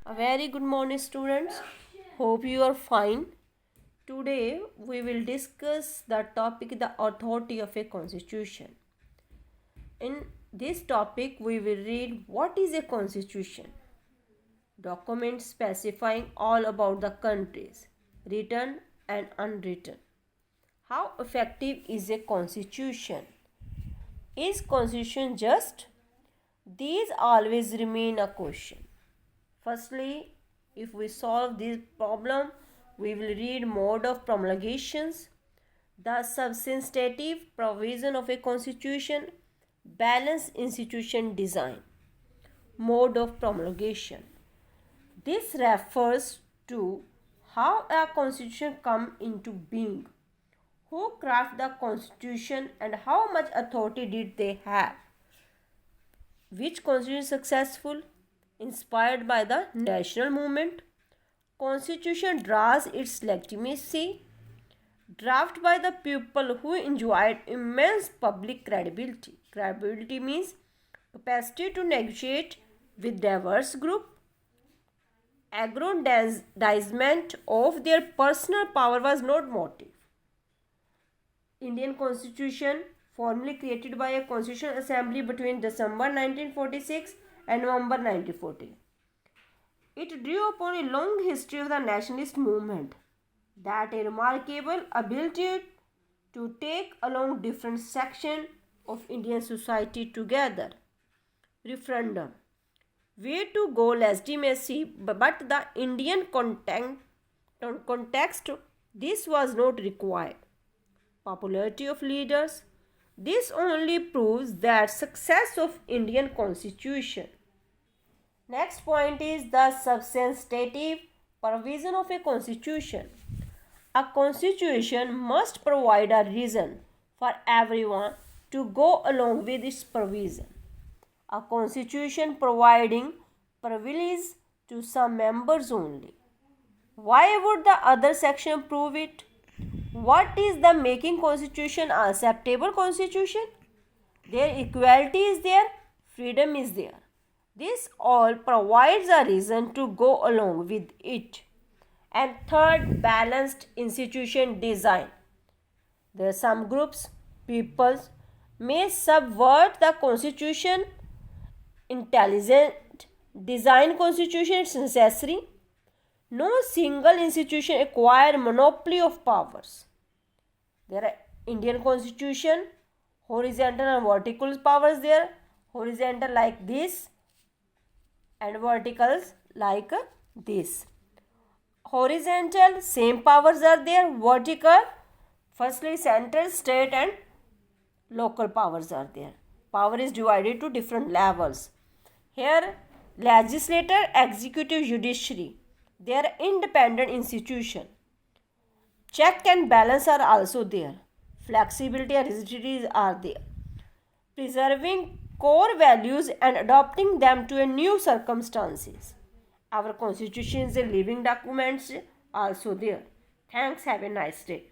A very good morning, students. Hope you are fine. Today we will discuss the topic the authority of a constitution. In this topic we will read what is a constitution. Documents specifying all about the countries, written and unwritten. How effective is a constitution? Is constitution just? These always remain a question. Firstly, if we solve this problem, we will read mode of promulgations, the substantive provision of a constitution, balanced institution design. Mode of promulgation. This refers to how a constitution come into being, who craft the constitution and how much authority did they have, which constitution is successful, inspired by the national movement. Constitution draws its legitimacy, drafted by the people who enjoyed immense public credibility. Credibility means capacity to negotiate with diverse group. Aggrandizement of their personal power was not motive. Indian Constitution, formally created by a Constitutional Assembly between December 1946 and November 1940. It drew upon a long history of the nationalist movement, that a remarkable ability to take along different sections of Indian society together. Referendum. Way to go legitimacy, but the Indian context, this was not required. Popularity of leaders. This only proves that success of Indian Constitution. Next point is the substantive provision of a constitution. A constitution must provide a reason for everyone to go along with its provision. A constitution providing privilege to some members only. Why would the other section prove it? What is the making constitution a acceptable constitution? Their equality is there, freedom is there. This all provides a reason to go along with it. And third, balanced institution design. There are some groups, peoples may subvert the constitution. Intelligent design constitution is necessary. No single institution acquire monopoly of powers. There are Indian Constitution, horizontal and vertical powers there. Horizontal like this and verticals like this. Horizontal, same powers are there. Vertical, firstly central, state and local powers are there. Power is divided to different levels. Here, legislature, executive, judiciary. They are independent institution. Check and balance are also there. Flexibility and rigidity are there. Preserving core values and adopting them to a new circumstances. Our constitution is a living document also there. Thanks. Have a nice day.